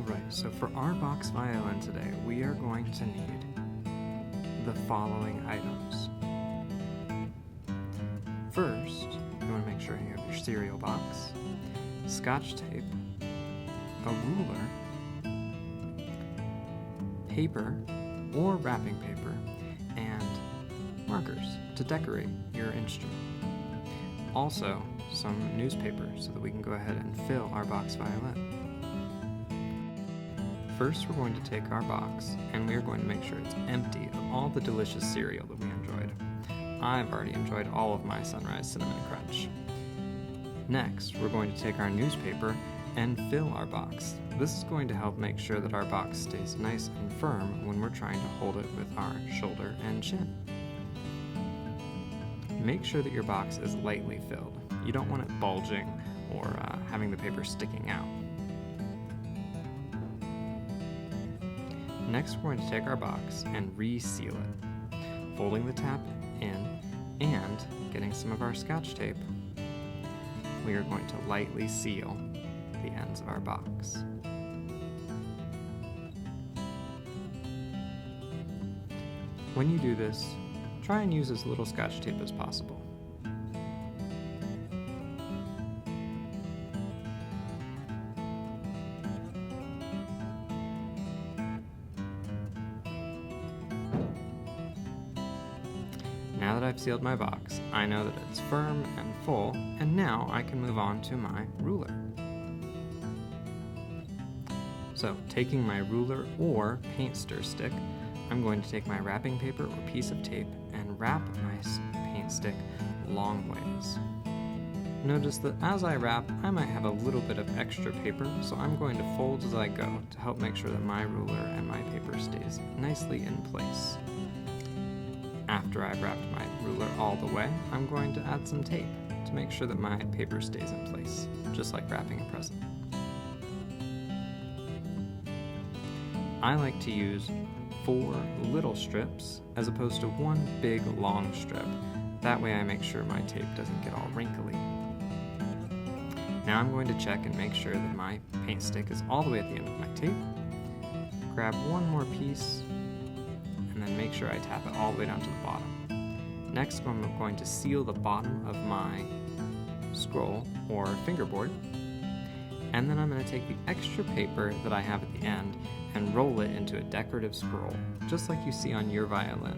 Alright, so for our box violin today, we are going to need the following items. First, you want to make sure you have your cereal box, Scotch tape, a ruler, paper or wrapping paper, and markers to decorate your instrument. Also, some newspaper so that we can go ahead and fill our box violin. First, we're going to take our box and we are going to make sure it's empty of all the delicious cereal that we enjoyed. I've already enjoyed all of my Sunrise Cinnamon Crunch. Next, we're going to take our newspaper and fill our box. This is going to help make sure that our box stays nice and firm when we're trying to hold it with our shoulder and chin. Make sure that your box is lightly filled. You don't want it bulging or having the paper sticking out. Next, we're going to take our box and reseal it, folding the tab in and getting some of our Scotch tape. We are going to lightly seal the ends of our box. When you do this, try and use as little Scotch tape as possible. Now that I've sealed my box, I know that it's firm and full, and now I can move on to my ruler. So, taking my ruler or paint stir stick, I'm going to take my wrapping paper or piece of tape and wrap my paint stick long ways. Notice that as I wrap, I might have a little bit of extra paper, so I'm going to fold as I go to help make sure that my ruler and my paper stays nicely in place. After I've wrapped my ruler all the way, I'm going to add some tape to make sure that my paper stays in place, just like wrapping a present. I like to use 4 little strips as opposed to one big long strip. That way I make sure my tape doesn't get all wrinkly. Now I'm going to check and make sure that my paint stick is all the way at the end of my tape. Grab one more piece and then make sure I tap it all the way down to the bottom. Next, I'm going to seal the bottom of my scroll or fingerboard, and then I'm going to take the extra paper that I have at the end and roll it into a decorative scroll, just like you see on your violin.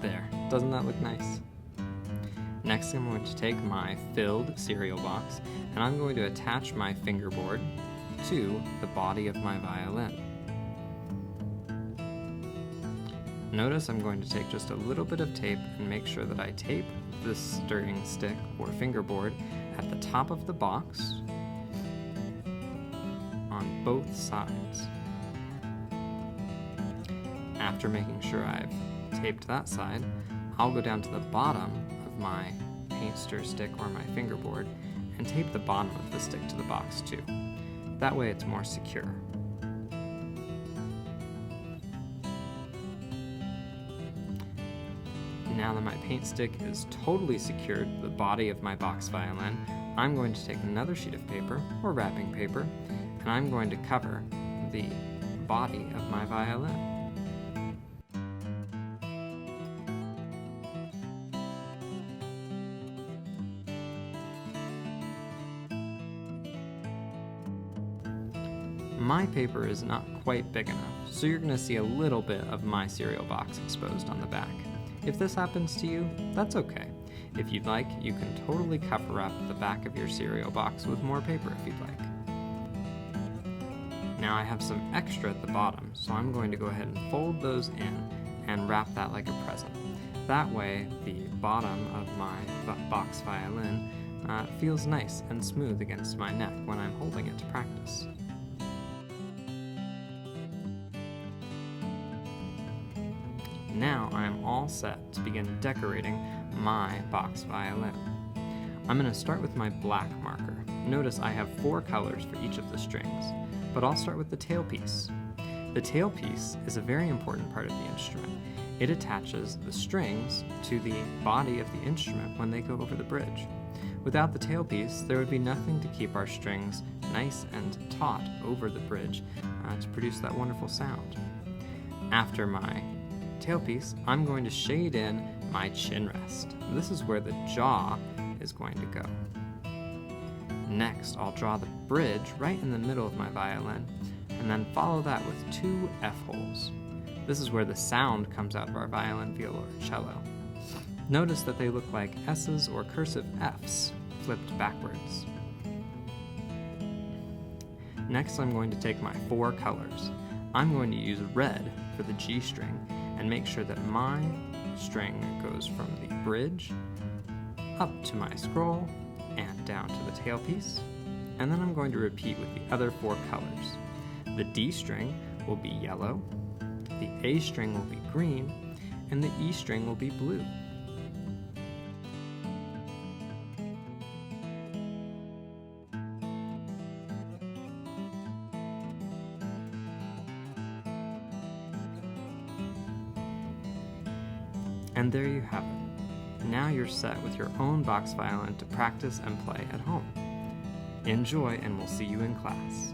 There, doesn't that look nice? Next, I'm going to take my filled cereal box and I'm going to attach my fingerboard to the body of my violin. Notice I'm going to take just a little bit of tape and make sure that I tape the stirring stick or fingerboard at the top of the box on both sides. After making sure I've taped that side, I'll go down to the bottom of my paint stir stick or my fingerboard and tape the bottom of the stick to the box too. That way it's more secure. Now that my paint stick is totally secured to the body of my box violin, I'm going to take another sheet of paper or wrapping paper and I'm going to cover the body of my violin. My paper is not quite big enough, so you're going to see a little bit of my cereal box exposed on the back. If this happens to you, that's okay. If you'd like, you can totally cover up the back of your cereal box with more paper if you'd like. Now I have some extra at the bottom, so I'm going to go ahead and fold those in and wrap that like a present. That way, the bottom of my box violin feels nice and smooth against my neck when I'm holding it to practice. Now I am all set to begin decorating my box violin. I'm going to start with my black marker. Notice I have 4 colors for each of the strings, but I'll start with the tailpiece. The tailpiece is a very important part of the instrument. It attaches the strings to the body of the instrument when they go over the bridge. Without the tailpiece, there would be nothing to keep our strings nice and taut over the bridge to produce that wonderful sound. After my tailpiece, I'm going to shade in my chin rest. This is where the jaw is going to go. Next, I'll draw the bridge right in the middle of my violin, and then follow that with 2 F-holes. This is where the sound comes out of our violin, viola, or cello. Notice that they look like S's or cursive F's flipped backwards. Next, I'm going to take my 4 colors. I'm going to use red for the G string and make sure that my string goes from the bridge up to my scroll and down to the tailpiece. And then I'm going to repeat with the other 4 colors. The D string will be yellow, the A string will be green, and the E string will be blue. And there you have it. Now you're set with your own box violin to practice and play at home. Enjoy, and we'll see you in class.